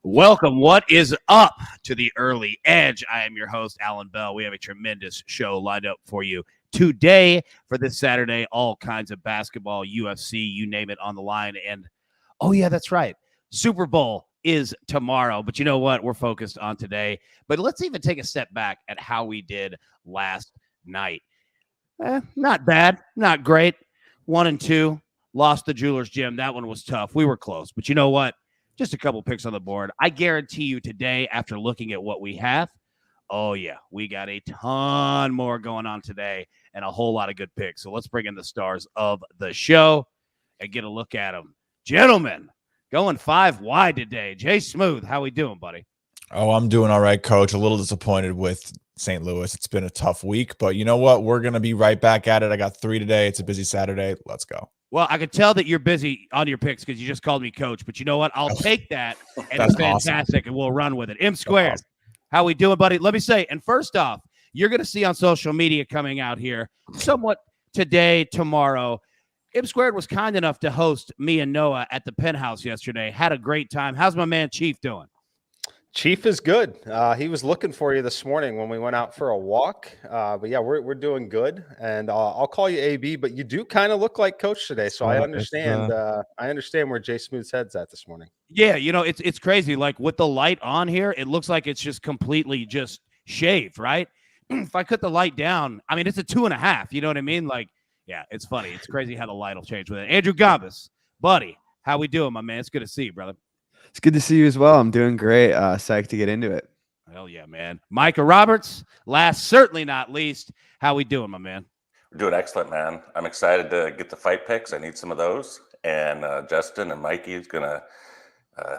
Welcome. What is up to the Early Edge? I am your host, Alan Bell. We have a tremendous show lined up for you today for this Saturday. All kinds of basketball, UFC, you name it on the line. And, oh, yeah, that's right. Super Bowl is tomorrow. But you know what? We're focused on today. But let's even take a step back at how we did last night. Not bad. Not great. 1-2. Lost the Jewelers Gym. That one was tough. We were close. But you know what? Just a couple picks on the board. I guarantee you today, after looking at what we have, oh, yeah, we got a ton more going on today and a whole lot of good picks. So let's bring in the stars of the show and get a look at them. Gentlemen, going 5 wide today. Jay Smooth, how we doing, buddy? Oh, I'm doing all right, Coach. A little disappointed with St. Louis. It's been a tough week, but you know what? We're going to be right back at it. I got 3 today. It's a busy Saturday. Let's go. Well, I can tell that you're busy on your picks because you just called me coach. But you know what? I'll take that, and it's fantastic, awesome. And we'll run with it. M Squared, awesome. How we doing, buddy? Let me say, and first off, you're going to see on social media coming out here somewhat today, tomorrow. M Squared was kind enough to host me and Noah at the Penthouse yesterday. Had a great time. How's my man Chief doing? Chief is good. He was looking for you this morning when we went out for a walk. But yeah, we're doing good. And I'll call you AB, but you do kind of look like Coach today. So I understand. I understand where Jay Smooth's head's at this morning. Yeah, you know, it's crazy. Like with the light on here, it looks like it's just completely just shaved, right? If I cut the light down, I mean, it's a 2.5. You know what I mean? Like, yeah, it's funny. It's crazy how the light will change with it. Andrew Gambas, buddy, how we doing, my man? It's good to see you, brother. It's good to see you as well. I'm doing great. Psyched to get into it. Hell yeah, man. Micah Roberts, last certainly not least. How we doing, my man? We're doing excellent, man. I'm excited to get the fight picks. I need some of those. And Justin and Mikey is going to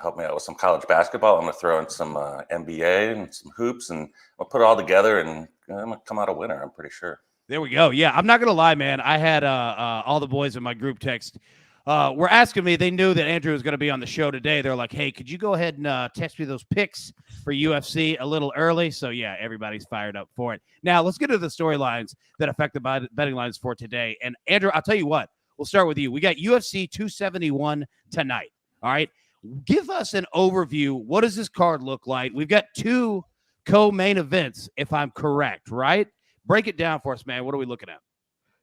help me out with some college basketball. I'm going to throw in some NBA and some hoops, and I'll put it all together, and I'm going to come out a winner, I'm pretty sure. There we go. Yeah, I'm not going to lie, man. I had all the boys in my group text were asking me. They knew that Andrew was going to be on the show today. They're like, hey, could you go ahead and text me those picks for UFC a little early? So, yeah, everybody's fired up for it. Now, let's get to the storylines that affect the betting lines for today. And, Andrew, I'll tell you what. We'll start with you. We got UFC 271 tonight, all right? Give us an overview. What does this card look like? We've got 2 co-main events, if I'm correct, right? Break it down for us, man. What are we looking at?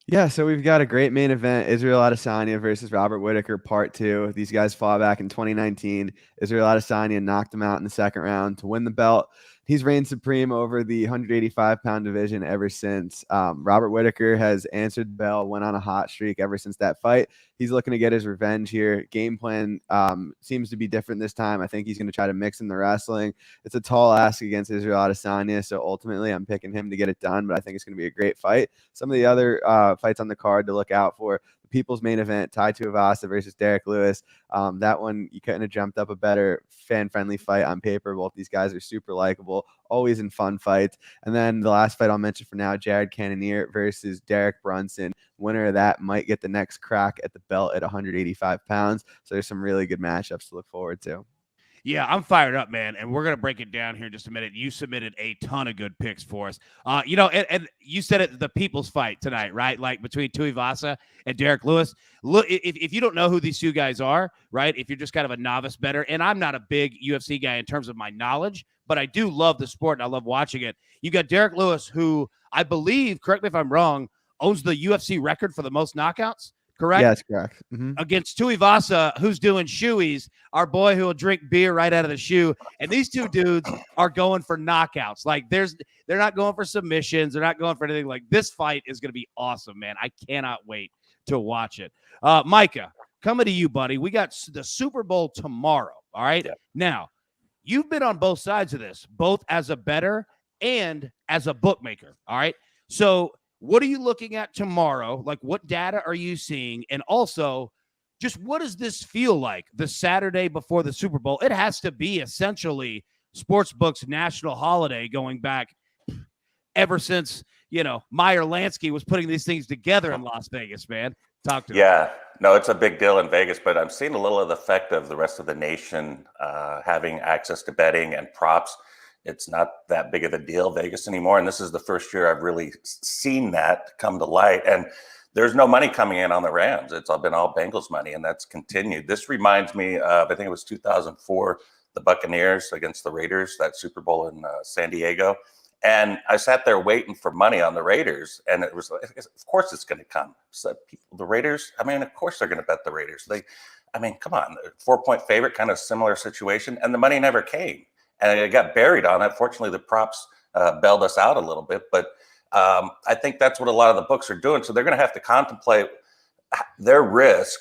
Yeah, so we've got a great main event, Israel Adesanya versus Robert Whittaker, Part 2. These guys fought back in 2019. Israel Adesanya knocked him out in the second round to win the belt. He's reigned supreme over the 185-pound division ever since. Robert Whittaker has answered the bell, went on a hot streak ever since that fight. He's looking to get his revenge here. Game plan seems to be different this time. I think he's going to try to mix in the wrestling. It's a tall ask against Israel Adesanya, so ultimately I'm picking him to get it done, but I think it's going to be a great fight. Some of the other fights on the card to look out for: the people's main event, Tai Tuivasa versus Derek Lewis. That one, you couldn't have jumped up a better fan-friendly fight on paper. Both these guys are super likable, always in fun fights. And then the last fight I'll mention for now, Jared Cannoneer versus Derek Brunson. Winner of that might get the next crack at the belt at 185 pounds. So there's some really good matchups to look forward to. Yeah, I'm fired up, man, and we're going to break it down here in just a minute. You submitted a ton of good picks for us. You know, and you said it, the people's fight tonight, right? Like between Tuivasa and Derek Lewis. Look, if you don't know who these 2 guys are, right, if you're just kind of a novice bettor, and I'm not a big UFC guy in terms of my knowledge, but I do love the sport and I love watching it. You got Derek Lewis, who I believe, correct me if I'm wrong, owns the UFC record for the most knockouts. Correct? Yes, correct. Mm-hmm. Against Tuivasa, who's doing shoeies, our boy who will drink beer right out of the shoe. And these 2 dudes are going for knockouts. Like they're not going for submissions. They're not going for anything. Like this fight is going to be awesome, man. I cannot wait to watch it. Micah, coming to you, buddy. We got the Super Bowl tomorrow. All right. Yeah. Now, you've been on both sides of this, both as a bettor and as a bookmaker. All right. So what are you looking at tomorrow? Like, what data are you seeing? And also, just what does this feel like the Saturday before the Super Bowl? It has to be essentially Sportsbook's national holiday going back ever since, you know, Meyer Lansky was putting these things together in Las Vegas, man. Talk to me. Yeah, no, it's a big deal in Vegas, but I'm seeing a little of the effect of the rest of the nation having access to betting and props. It's not that big of a deal, Vegas, anymore. And this is the first year I've really seen that come to light. And there's no money coming in on the Rams. It's all been all Bengals money, and that's continued. This reminds me of, I think it was 2004, the Buccaneers against the Raiders, that Super Bowl in San Diego. And I sat there waiting for money on the Raiders, and it was, of course, it's going to come. So the Raiders, I mean, of course they're going to bet the Raiders. Come on, 4-point favorite, kind of similar situation, and the money never came, and it got buried on it. Fortunately, the props bailed us out a little bit, but I think that's what a lot of the books are doing. So they're going to have to contemplate their risk,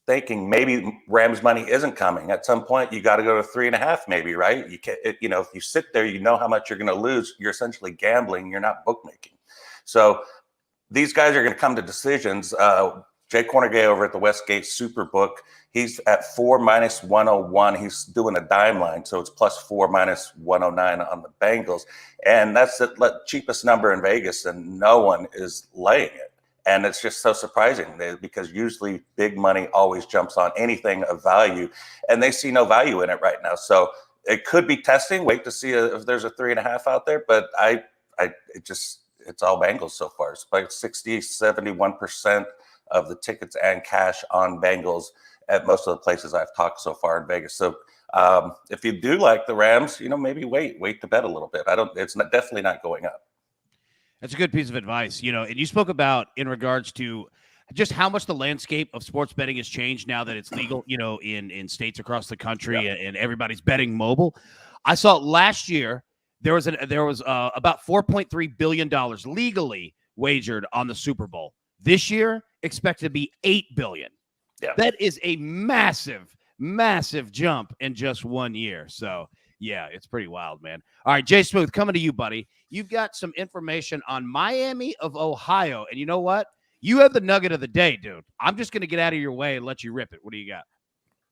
thinking maybe Rams money isn't coming. At some point, you got to go to 3.5, maybe, right? You can't, if you sit there, you know how much you're going to lose. You're essentially gambling. You're not bookmaking. So these guys are going to come to decisions. Jay Cornegay over at the Westgate Superbook, he's at 4 minus 101. He's doing a dime line, so it's +4 minus 109 on the Bengals, and that's the cheapest number in Vegas, and no one is laying it. And it's just so surprising because usually big money always jumps on anything of value, and they see no value in it right now. So it could be testing. Wait to see if there's a 3.5 out there. But it's all Bengals so far. It's like 71% of the tickets and cash on Bengals at most of the places I've talked so far in Vegas. So if you do like the Rams, maybe wait to bet a little bit. It's definitely not going up. That's a good piece of advice, and you spoke about in regards to just how much the landscape of sports betting has changed now that it's legal, in states across the country, and everybody's betting mobile. I saw last year there was about $4.3 billion legally wagered on the Super Bowl. This year, expected to be $8 billion. Yeah. That is a massive, massive jump in just 1 year. So, yeah, it's pretty wild, man. All right, Jay Smooth, coming to you, buddy. You've got some information on Miami of Ohio. And you know what? You have the nugget of the day, dude. I'm just going to get out of your way and let you rip it. What do you got?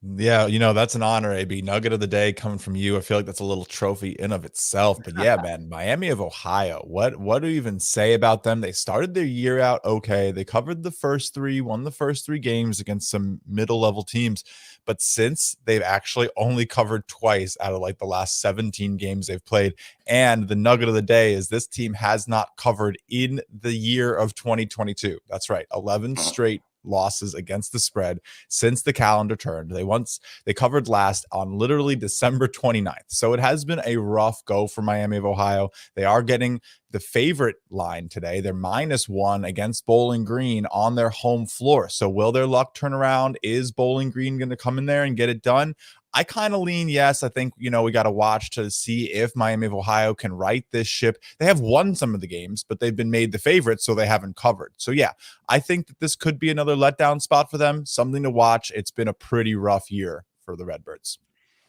Yeah, that's an honor, AB. Nugget of the day coming from you. I feel like that's a little trophy in of itself. But yeah, man, Miami of Ohio. What do you even say about them? They started their year out okay. They covered the first three, won the first 3 games against some middle-level teams. But since they've actually only covered twice out of like the last 17 games they've played. And the nugget of the day is this team has not covered in the year of 2022. That's right. 11 straight losses against the spread since the calendar turned. They covered last on literally December 29th. So it has been a rough go for Miami of Ohio. They are getting the favorite line today. They're -1 against Bowling Green on their home floor. So will their luck turn around? Is Bowling Green going to come in there and get it done? I kind of lean yes. I think, we got to watch to see if Miami of Ohio can right this ship. They have won some of the games, but they've been made the favorite, so they haven't covered. So, yeah, I think that this could be another letdown spot for them, something to watch. It's been a pretty rough year for the Redbirds.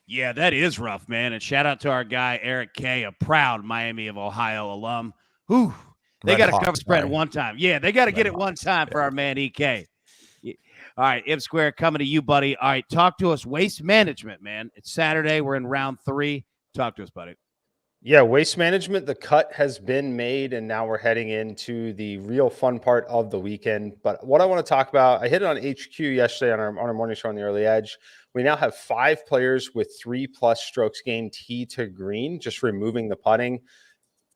Yeah, that is rough, man. And shout out to our guy, Eric K., a proud Miami of Ohio alum. Whew, they got to cover spread one time. Yeah, they got to get it one time for our man, EK. All right, Ip Square, coming to you, buddy. All right, talk to us. Waste management, man. It's Saturday. We're in round 3. Talk to us, buddy. Yeah, waste management, the cut has been made, and now we're heading into the real fun part of the weekend. But what I want to talk about, I hit it on HQ yesterday on our morning show on the Early Edge. We now have 5 players with 3+ strokes gained tee to green, just removing the putting.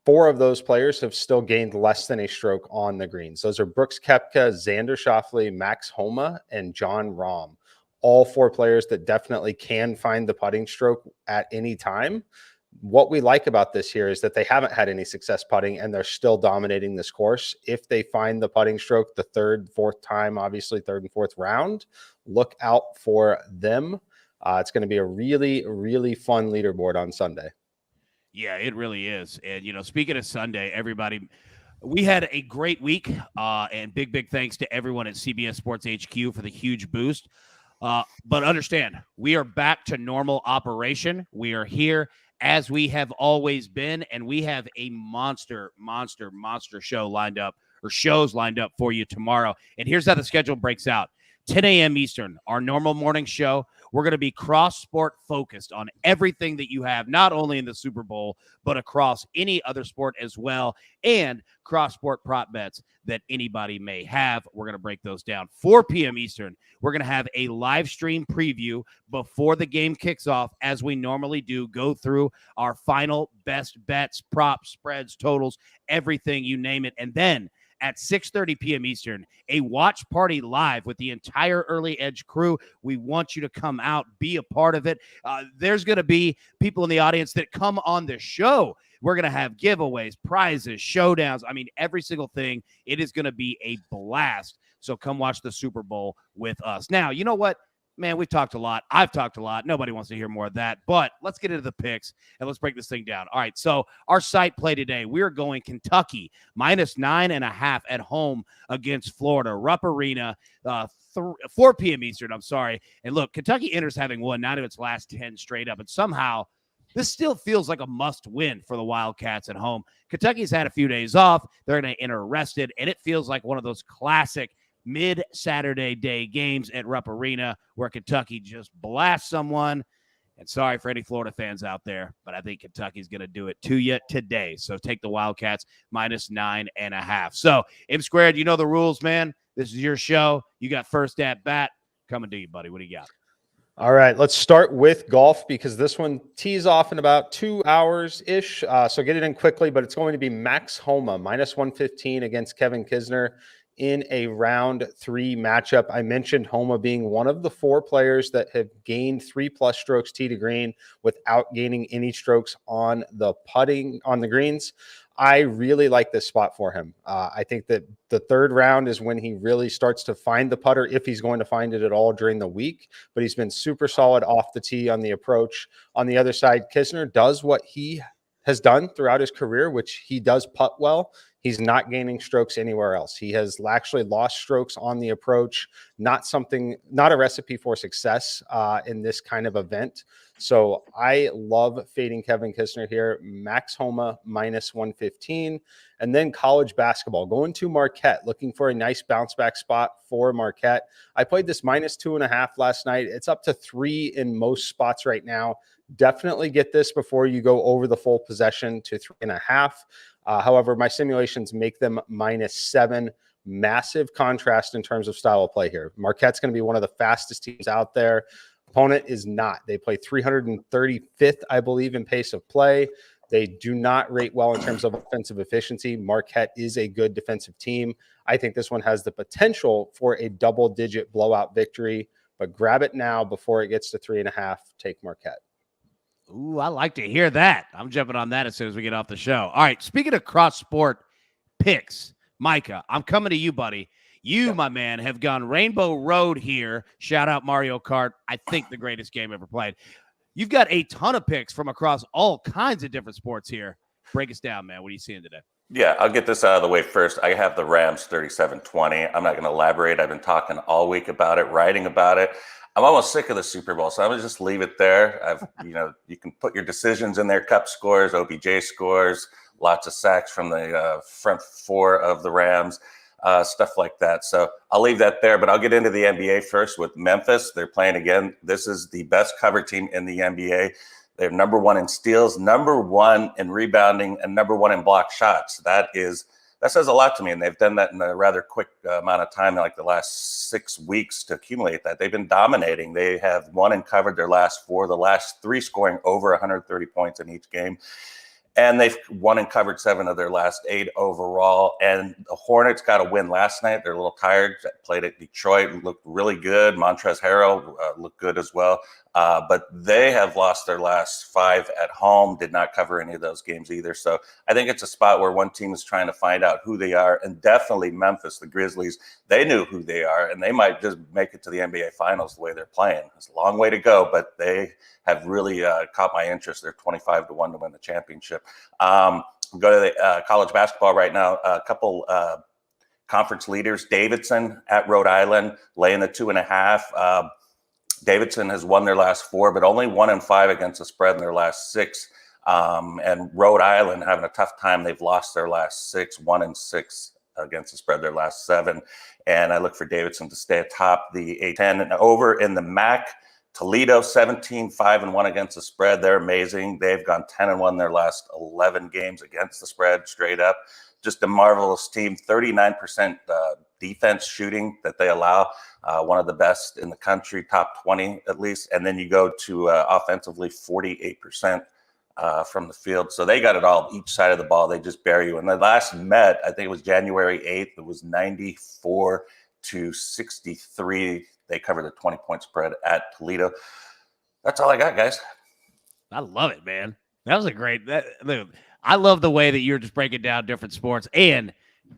4 of those players have still gained less than a stroke on the greens. Those are Brooks Koepka, Xander Schauffele, Max Homa, and John Rahm. All 4 players that definitely can find the putting stroke at any time. What we like about this here is that they haven't had any success putting, and they're still dominating this course. If they find the putting stroke the 3rd, 4th time, obviously 3rd and 4th round, look out for them. It's going to be a really, really fun leaderboard on Sunday. Yeah, it really is. And, speaking of Sunday, everybody, we had a great week, and big thanks to everyone at CBS Sports HQ for the huge boost. But understand, we are back to normal operation. We are here as we have always been, and we have a monster show lined up, or shows lined up for you tomorrow. And here's how the schedule breaks out. 10 a.m. Eastern, our normal morning show. We're going to be cross-sport focused on everything that you have, not only in the Super Bowl, but across any other sport as well, and cross-sport prop bets that anybody may have. We're going to break those down. 4 p.m. Eastern, we're going to have a live stream preview before the game kicks off, as we normally do, go through our final best bets, props, spreads, totals, everything, you name it. And then at 6:30 p.m. Eastern, a watch party live with the entire Early Edge crew. We want you to come out, be a part of it. There's going to be people in the audience that come on the show. We're going to have giveaways, prizes, showdowns. I mean, every single thing. It is going to be a blast. So come watch the Super Bowl with us. Now, you know what? Man, we've talked a lot. I've talked a lot. Nobody wants to hear more of that. But let's get into the picks and let's break this thing down. All right, so our site play today, we're going Kentucky -9.5 at home against Florida. Rupp Arena, 4 p.m. Eastern, I'm sorry. And look, Kentucky enters having won 9 of its last 10 straight up. And somehow this still feels like a must-win for the Wildcats at home. Kentucky's had a few days off. They're going to enter rested, and it feels like one of those classic mid-Saturday day games at Rupp Arena where Kentucky just blasts someone. And sorry for any Florida fans out there, but I think Kentucky's going to do it to you today. So take the Wildcats -9.5. So M Squared, you know the rules, man. This is your show. You got first at bat. Coming to you, buddy. What do you got? All right, let's start with golf because this one tees off in about 2 hours-ish. So get it in quickly, but it's going to be Max Homa, -115 against Kevin Kisner in a round 3 matchup. I mentioned Homa being one of the 4 players that have gained 3+ strokes tee to green without gaining any strokes on the putting on the greens. I really like this spot for him. I think that the 3rd round is when he really starts to find the putter, if he's going to find it at all during the week. But he's been super solid off the tee on the approach. On the other side, Kisner does what he has done throughout his career, which he does putt well. He's not gaining strokes anywhere else. He has actually lost strokes on the approach. Not a recipe for success in this kind of event. So I love fading Kevin Kisner here. Max Homa -115. And then college basketball, going to Marquette, looking for a nice bounce back spot for Marquette. I played this -2.5 last night. It's up to 3 in most spots right now. Definitely get this before you go over the full possession to 3.5. However, my simulations make them -7. Massive contrast in terms of style of play here. Marquette's going to be one of the fastest teams out there. Opponent is not. They play 335th, I believe, in pace of play. They do not rate well in terms of offensive efficiency. Marquette is a good defensive team. I think this one has the potential for a double-digit blowout victory, but grab it now before it gets to 3.5. Take Marquette. Ooh, I like to hear that. I'm jumping on that as soon as we get off the show. All right, speaking of cross-sport picks, Micah, I'm coming to you, buddy. You, my man, have gone Rainbow Road here. Shout out Mario Kart. I think the greatest game ever played. You've got a ton of picks from across all kinds of different sports here. Break us down, man. What are you seeing today? Yeah, I'll get this out of the way first. I have the Rams 37-20. I'm not going to elaborate. I've been talking all week about it, writing about it. I'm almost sick of the Super Bowl, so I'm going to just leave it there. You can put your decisions in there, Cup scores, OBJ scores, lots of sacks from the front 4 of the Rams. Stuff like that. So I'll leave that there, but I'll get into the NBA first with Memphis. They're playing again. This is the best cover team in the NBA. They're number 1 in steals, number 1 in rebounding, and number 1 in block shots. That says a lot to me, and they've done that in a rather quick amount of time, like the last 6 weeks to accumulate that. They've been dominating. They have won and covered their last 4, the last 3 scoring over 130 points in each game. And they've won and covered 7 of their last 8 overall. And the Hornets got a win last night. They're a little tired. Played at Detroit, looked really good. Montrezl Harrell looked good as well. But they have lost their last 5 at home, did not cover any of those games either. So I think it's a spot where one team is trying to find out who they are. And definitely Memphis, the Grizzlies, they knew who they are. And they might just make it to the NBA Finals the way they're playing. It's a long way to go, but they have really caught my interest. They're 25-1 to win the championship. Go to the college basketball right now. A couple conference leaders. Davidson at Rhode Island, laying the 2.5. Davidson has won their last 4, but only 1-5 against the spread in their last 6. And Rhode Island having a tough time. They've lost their last 6, 1-6 against the spread, their last 7. And I look for Davidson to stay atop the A10. And over in the MAC, Toledo 17-5-1 against the spread. They're amazing. They've gone 10-1 their last 11 games against the spread, straight up. Just a marvelous team. 39% defense shooting that they allow. One of the best in the country, top 20 at least. And then you go to offensively 48% from the field. So they got it all, each side of the ball. They just bury you. And the last met, I think it was January 8th. It was 94-63. They covered a 20-point spread at Toledo. That's all I got, guys. I love it, man. That was a great. I love the way that you're just breaking down different sports. And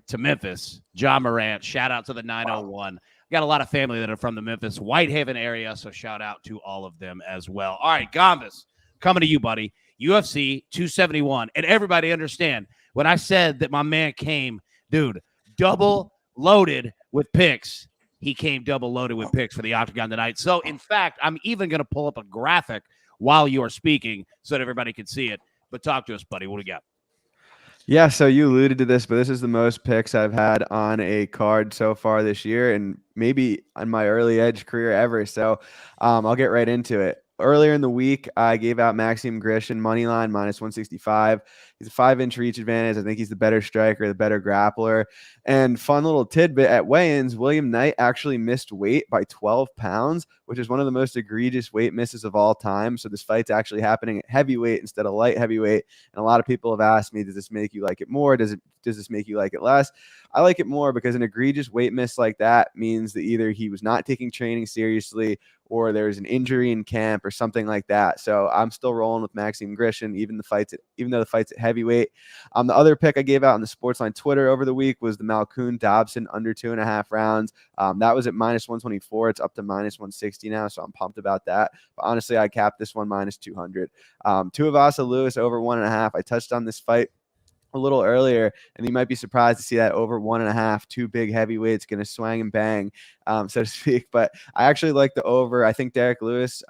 to Memphis, John Morant, shout out to the 901. Wow. Got a lot of family that are from the Memphis Whitehaven area, so shout out to all of them as well. All right, Gombas, coming to you, buddy. UFC 271. And everybody understand, when I said that my man came, dude, double loaded with picks. He came double loaded with picks for the Octagon tonight. So, in fact, I'm even going to pull up a graphic while you are speaking so that everybody can see it. But talk to us, buddy. What do we got? Yeah, so you alluded to this, but this is the most picks I've had on a card so far this year and maybe on my early edge career ever. So I'll get right into it. Earlier in the week, I gave out Maxim Grishin money line minus 165. He's a 5-inch reach advantage. I think he's the better striker, the better grappler. And fun little tidbit, at weigh-ins, William Knight actually missed weight by 12 pounds, which is one of the most egregious weight misses of all time. So this fight's actually happening at heavyweight instead of light heavyweight. And a lot of people have asked me, does this make you like it more? Does this make you like it less? I like it more because an egregious weight miss like that means that either he was not taking training seriously or there's an injury in camp or something like that. So I'm still rolling with Maxim Grishin, even though the fight's at heavyweight. The other pick I gave out on the SportsLine Twitter over the week was the Malkoun Dobson under 2.5 rounds. That was at minus 124. It's up to minus 160 now, so I'm pumped about that. But honestly, I capped this one minus 200. Tuivasa Lewis over 1.5. I touched on this fight a little earlier, and you might be surprised to see that over 1.5, two big heavyweights going to swang and bang, so to speak. But I actually like the over. I think Derek Lewis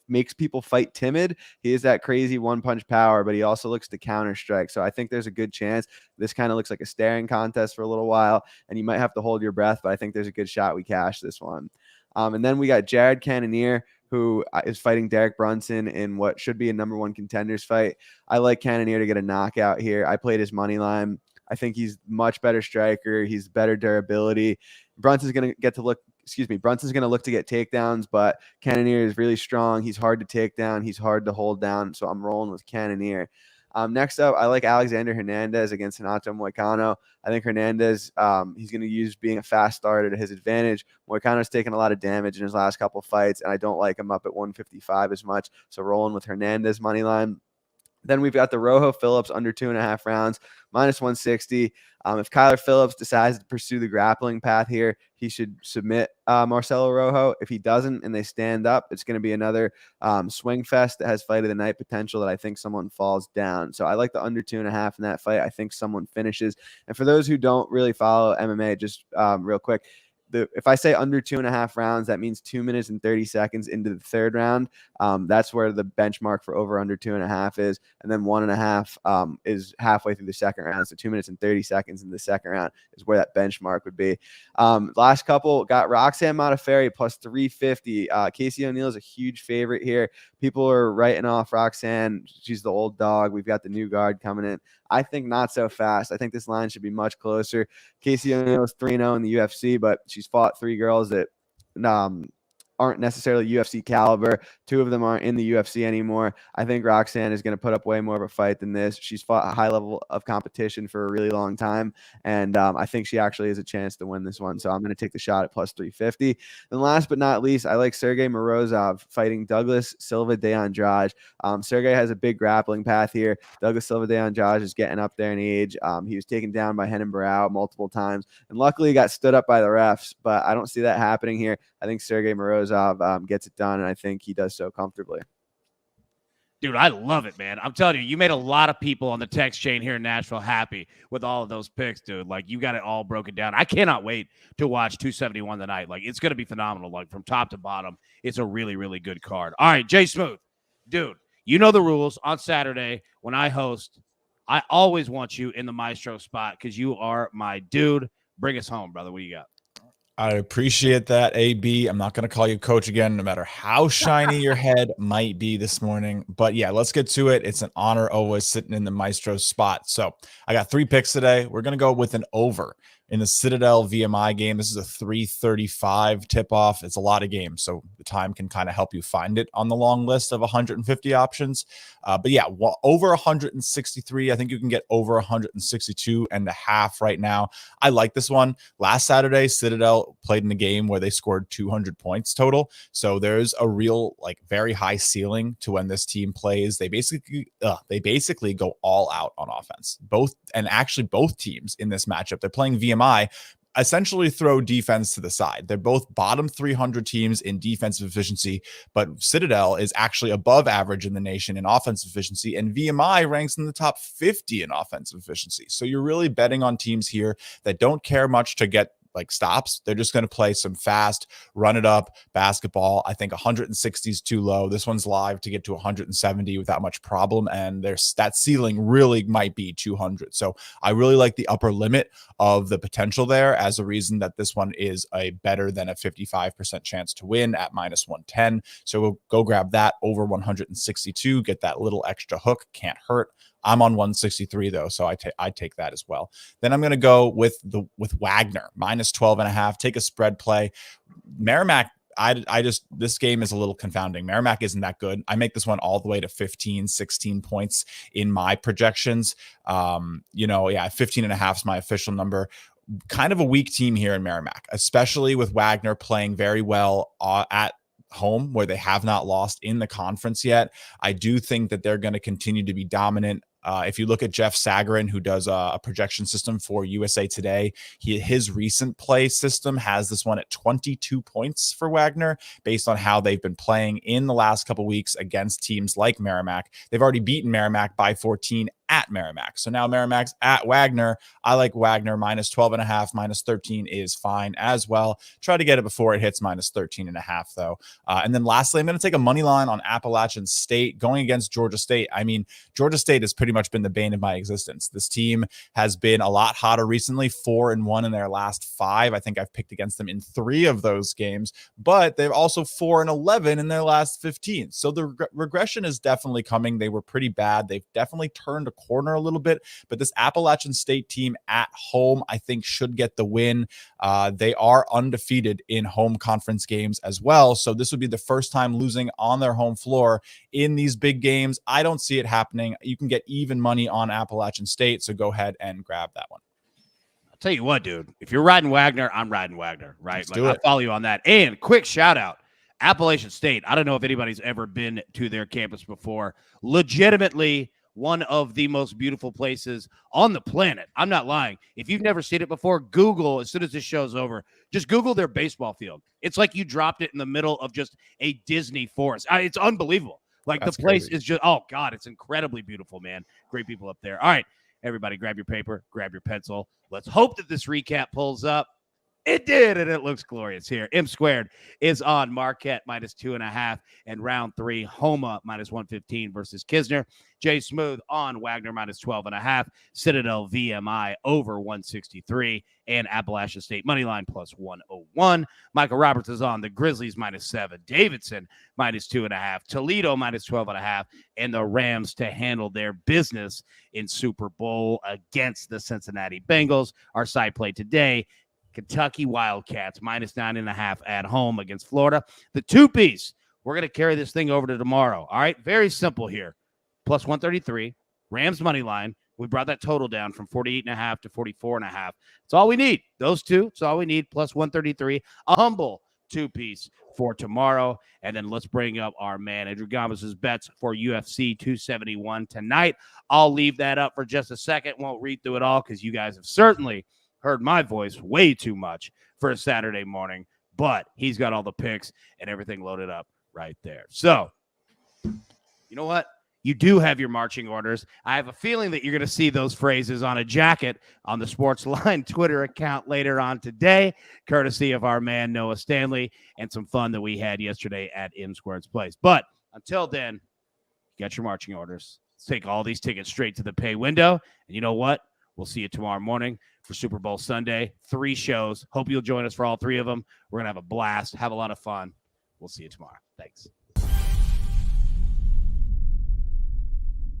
makes people fight timid. He has that crazy one-punch power, but he also looks to counter strike. So I think there's a good chance this kind of looks like a staring contest for a little while, and you might have to hold your breath, but I think there's a good shot we cash this one. And then we got Jared Cannoneer, who is fighting Derek Brunson in what should be a #1 contenders fight. I like Cannoneer to get a knockout here. I played his money line. I think he's much better striker. He's better durability. Brunson's going to look to get takedowns, but Cannoneer is really strong. He's hard to take down. He's hard to hold down. So I'm rolling with Cannoneer. Next up, I like Alexander Hernandez against Renato Moicano. I think Hernandez, he's going to use being a fast starter to his advantage. Moicano's taken a lot of damage in his last couple fights, and I don't like him up at 155 as much. So rolling with Hernandez money line. Then we've got the Rojo Phillips under 2.5 rounds, minus 160. If Kyler Phillips decides to pursue the grappling path here, he should submit Marcelo Rojo. If he doesn't and they stand up, it's going to be another swing fest that has fight of the night potential that I think someone falls down. So I like the under 2.5 in that fight. I think someone finishes. And for those who don't really follow MMA, just real quick, if I say under 2.5 rounds, that means 2 minutes and 30 seconds into the third round. That's where the benchmark for over under 2.5 is. And then 1.5 is halfway through the second round. So 2 minutes and 30 seconds in the second round is where that benchmark would be. Last couple got Roxanne Modafferi plus 350. Casey O'Neill is a huge favorite here. People are writing off Roxanne. She's the old dog. We've got the new guard coming in. I think not so fast. I think this line should be much closer. Casey O'Neill is 3-0 in the UFC, but she's fought 3 girls that aren't necessarily UFC caliber. 2 of them aren't in the UFC anymore. I think Roxanne is going to put up way more of a fight than this. She's fought a high level of competition for a really long time, and I think she actually has a chance to win this one. So I'm going to take the shot at plus 350. And last but not least, I like Sergey Morozov fighting Douglas Silva de Andraj. Sergey has a big grappling path here. Douglas Silva de Andraj is getting up there in age. He was taken down by Renan Barão multiple times, and luckily he got stood up by the refs, but I don't see that happening here. I think Sergey Morozov gets it done, and I think he does so comfortably. Dude, I love it, man. I'm telling you, you made a lot of people on the text chain here in Nashville happy with all of those picks, dude. Like, you got it all broken down. I cannot wait to watch 271 tonight. Like, it's going to be phenomenal. Like, from top to bottom, it's a really, really good card. All right, Jay Smooth. Dude, you know the rules. On Saturday, when I host, I always want you in the maestro spot because you are my dude. Bring us home, brother. What do you got? I appreciate that, AB. I'm not going to call you coach again, no matter how shiny your head might be this morning. But yeah, let's get to it. It's an honor always sitting in the maestro spot. So I got 3 picks today. We're going to go with an over in the Citadel VMI game. This is a 3:35 tip-off. It's a lot of games, so the time can kind of help you find it on the long list of 150 options. But yeah, over 163. I think you can get over 162.5 right now. I like this one. Last Saturday, Citadel played in a game where they scored 200 points total. So there's a real, like, very high ceiling to when this team plays. They basically go all out on offense. Both teams in this matchup, they're playing VMI, essentially throw defense to the side. They're both bottom 300 teams in defensive efficiency, but Citadel is actually above average in the nation in offensive efficiency, and VMI ranks in the top 50 in offensive efficiency. So you're really betting on teams here that don't care much to get like stops. They're just going to play some fast, run it up basketball. I think 160 is too low. This one's live to get to 170 without much problem. And that ceiling really might be 200. So I really like the upper limit of the potential there as a reason that this one is a better than a 55% chance to win at -110. So we'll go grab that over 162, get that little extra hook. Can't hurt. I'm on 163 though, so I take that as well. Then I'm going to go with Wagner -12.5. Take a spread play. Merrimack. This game is a little confounding. Merrimack isn't that good. I make this one all the way to 15, 16 points in my projections. 15.5 is my official number. Kind of a weak team here in Merrimack, especially with Wagner playing very well at home where they have not lost in the conference yet. I do think that they're going to continue to be dominant. If you look at Jeff Sagarin, who does a projection system for USA Today, his recent play system has this one at 22 points for Wagner based on how they've been playing in the last couple weeks against teams like Merrimack. They've already beaten Merrimack by 14 at Merrimack. So now Merrimack's at Wagner. I like Wagner -12.5, -13 is fine as well. Try to get it before it hits -13.5 though. And then lastly, I'm going to take a money line on Appalachian State going against Georgia State. I mean, Georgia State has pretty much been the bane of my existence. This team has been a lot hotter recently, 4-1 in their last 5. I think I've picked against them in 3 of those games, but they're also 4-11 in their last 15. So the regression is definitely coming. They were pretty bad. They've definitely turned a corner a little bit, but this Appalachian State team at home, I think, should get the win. They are undefeated in home conference games as well. So this would be the first time losing on their home floor in these big games. I don't see it happening. You can get even money on Appalachian State, so go ahead and grab that one. I'll tell you what, dude, if you're riding Wagner, I'm riding Wagner, right? Let's do it. I follow you on that. And quick shout out, Appalachian State. I don't know if anybody's ever been to their campus before. Legitimately one of the most beautiful places on the planet. I'm not lying. If you've never seen it before, Google, as soon as this show's over, just Google their baseball field. It's like you dropped it in the middle of just a Disney forest. It's unbelievable. Like, that's the place crazy. Is just, oh God, it's incredibly beautiful, man. Great people up there. All right, everybody, grab your paper, grab your pencil. Let's hope that this recap pulls up. It did, and it looks glorious here. M squared is on Marquette -2.5, and round 3, Homa -115 versus Kisner. Jay Smooth on Wagner -12.5, Citadel VMI over 163, and Appalachian State moneyline +101. Michael Roberts is on the Grizzlies -7, Davidson -2.5, Toledo -12.5, and the Rams to handle their business in Super Bowl against the Cincinnati Bengals. Our side play today, Kentucky Wildcats -9.5 at home against Florida. The 2-piece, we're going to carry this thing over to tomorrow. All right, very simple here. +133, Rams money line. We brought that total down from 48.5 to 44.5. That's all we need. Those two, that's all we need. +133, a humble 2-piece for tomorrow. And then let's bring up our man, Andrew Gomes' bets for UFC 271 tonight. I'll leave that up for just a second. Won't read through it all because you guys have certainly heard my voice way too much for a Saturday morning, but he's got all the picks and everything loaded up right there. So, you know what? You do have your marching orders. I have a feeling that you're going to see those phrases on a jacket on the SportsLine Twitter account later on today, courtesy of our man Noah Stanley, and some fun that we had yesterday at M Squared's place. But until then, get your marching orders. Let's take all these tickets straight to the pay window. And you know what? We'll see you tomorrow morning for Super Bowl Sunday. 3 shows. Hope you'll join us for all 3 of them. We're going to have a blast, have a lot of fun. We'll see you tomorrow. Thanks.